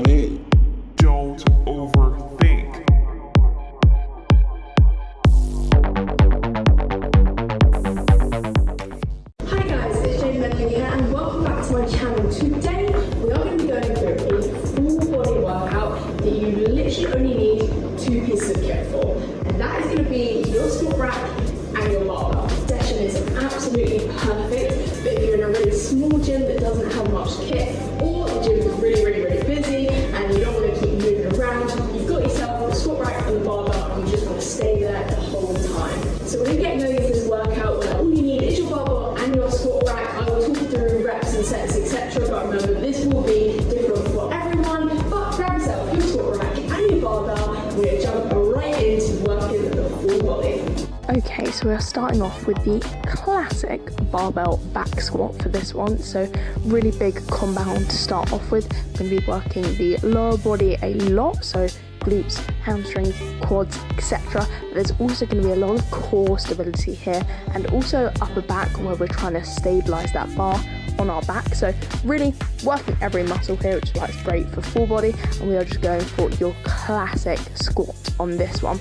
clean. Don't overthink. Hi guys, it's Jane Medley here and welcome back to my channel. Today we are going to be going through a full body workout that you literally only need two pieces of kit for. And that is going to be your squat rack and your barbell. This session is absolutely perfect, but if you're in a really small gym that doesn't have much kit, or the gym is really busy and you don't want to keep moving around, you've got yourself the squat rack and the barbell and you just want to stay there the whole time. So we're going to get going into this workout where all you need is your barbell and your squat rack. I will talk through reps and sets, etc. But remember, this will be different for everyone. But grab yourself your squat rack and your barbell, and we're jumping right into working the full body. Okay, so we're starting off with the classic barbell back squat for this one. So really big compound to start off with. We're going to be working the lower body a lot, so glutes, hamstrings, quads, etc. But there's also going to be a lot of core stability here, and also upper back where we're trying to stabilize that bar on our back. So really working every muscle here, which is why it's great for full body. And we are just going for your classic squat on this one.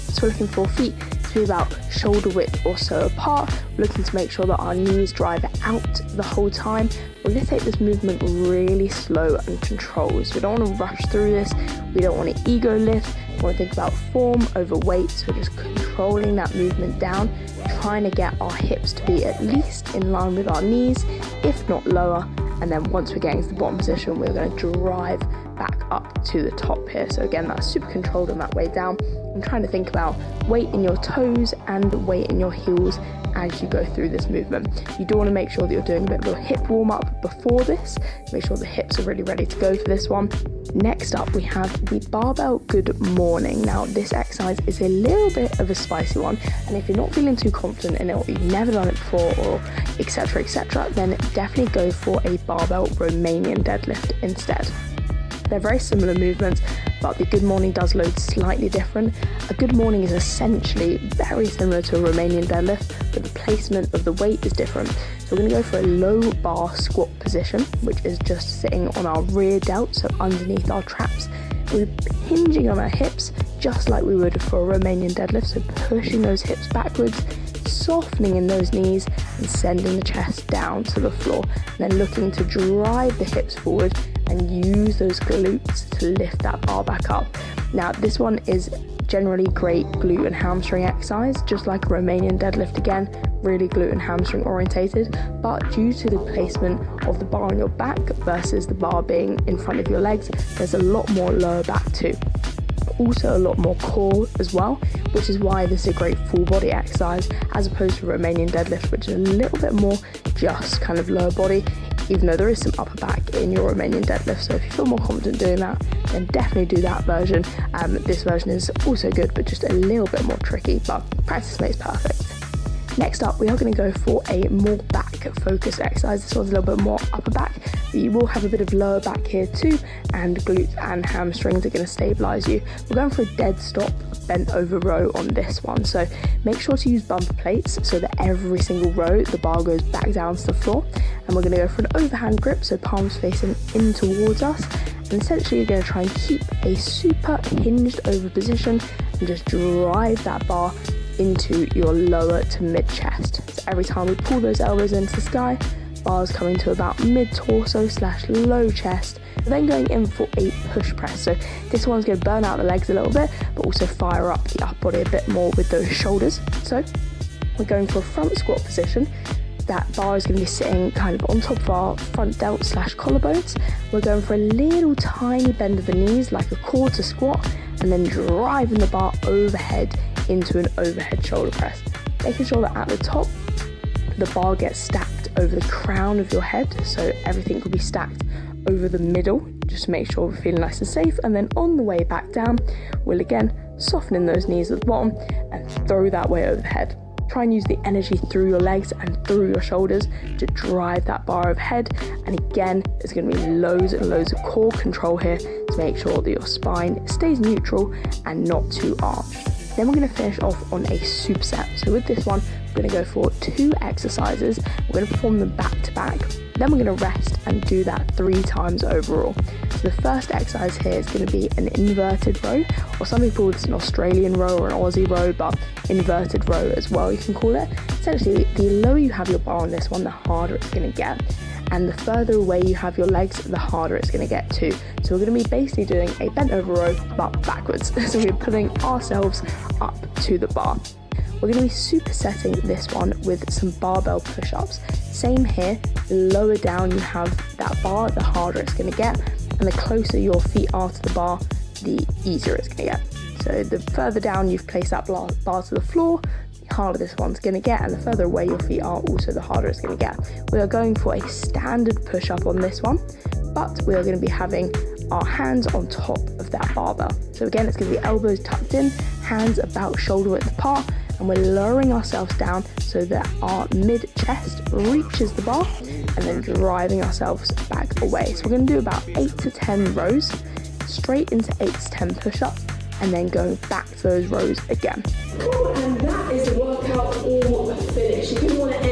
So we're looking for feet to be about shoulder width or so apart. We're looking to make sure that our knees drive out the whole time. We're going to take this movement really slow and controlled. So we don't want to rush through this. We don't want to ego lift. We want to think about form over weight. So just controlling that movement down, trying to get our hips to be at least in line with our knees, if not lower. And then once we're getting to the bottom position, we're going to drive back up to the top here. So again, that's super controlled on that way down. I'm trying to think about weight in your toes and weight in your heels as you go through this movement. You do want to make sure that you're doing a bit of a hip warm up before this. Make sure the hips are really ready to go for this one. Next up, we have the barbell good morning. Now, this exercise is a little bit of a spicy one, and if you're not feeling too confident in it, or you've never done it before, or etc., then definitely go for a barbell Romanian deadlift instead. They're very similar movements, but the good morning does load slightly different. A good morning is essentially very similar to a Romanian deadlift, but the placement of the weight is different. So we're going to go for a low bar squat position, which is just sitting on our rear delt, so underneath our traps. We're hinging on our hips, just like we would for a Romanian deadlift, so pushing those hips backwards, softening in those knees, and sending the chest down to the floor, and then looking to drive the hips forward and use those glutes to lift that bar back up. Now, this one is generally great glute and hamstring exercise, just like a Romanian deadlift again, really glute and hamstring orientated, but due to the placement of the bar on your back versus the bar being in front of your legs, there's a lot more lower back too. Also a lot more core as well, which is why this is a great full body exercise as opposed to Romanian deadlift, which is a little bit more just kind of lower body, even though there is some upper back in your Romanian deadlift. So if you feel more confident doing that, then definitely do that version. This version is also good, but just a little bit more tricky, but practice makes perfect. Next up, we are going to go for a more back focused exercise. This one's a little bit more upper back, but you will have a bit of lower back here too, and glutes and hamstrings are going to stabilize you. We're going for a dead stop bent over row on this one, so make sure to use bumper plates so that every single row the bar goes back down to the floor. And we're going to go for an overhand grip, so palms facing in towards us, and essentially you're going to try and keep a super hinged over position and just drive that bar into your lower to mid chest. So every time we pull those elbows into the sky, bars coming to about mid torso / low chest, and then going in for a push press. So this one's going to burn out the legs a little bit, but also fire up the upper body a bit more with those shoulders. So we're going for a front squat position. That bar is going to be sitting kind of on top of our front delt / collarbones. We're going for a little tiny bend of the knees, like a quarter squat, and then driving the bar overhead into an overhead shoulder press. Making sure that at the top, the bar gets stacked over the crown of your head, so everything will be stacked over the middle, just to make sure we're feeling nice and safe. And then on the way back down, we'll again soften in those knees at the bottom and throw that way over the head. Try and use the energy through your legs and through your shoulders to drive that bar overhead. And again, there's going to be loads and loads of core control here to make sure that your spine stays neutral and not too arched. Then we're going to finish off on a superset. So with this one, we're going to go for 2 exercises. We're going to perform them back to back. Then we're going to rest and do that 3 times overall. So the first exercise here is going to be an inverted row, or some people call this an Australian row or an Aussie row, but inverted row as well you can call it. Essentially, the lower you have your bar on this one, the harder it's going to get. And the further away you have your legs, the harder it's going to get too. So we're going to be basically doing a bent over row, but backwards. So we're putting ourselves up to the bar. We're going to be supersetting this one with some barbell push-ups. Same here, the lower down you have that bar, the harder it's going to get. And the closer your feet are to the bar, the easier it's going to get. So the further down you've placed that bar to the floor, the harder this one's going to get, and the further away your feet are, also the harder it's going to get. We are going for a standard push-up on this one, but we are going to be having our hands on top of that barbell. So again, it's going to be elbows tucked in, hands about shoulder width apart, and we're lowering ourselves down so that our mid-chest reaches the bar, and then driving ourselves back away. So we're going to do about 8 to 10 rows, straight into 8 to 10 push-ups, and then going back to those rows again. Cool, and that is the workout all finished. If you want to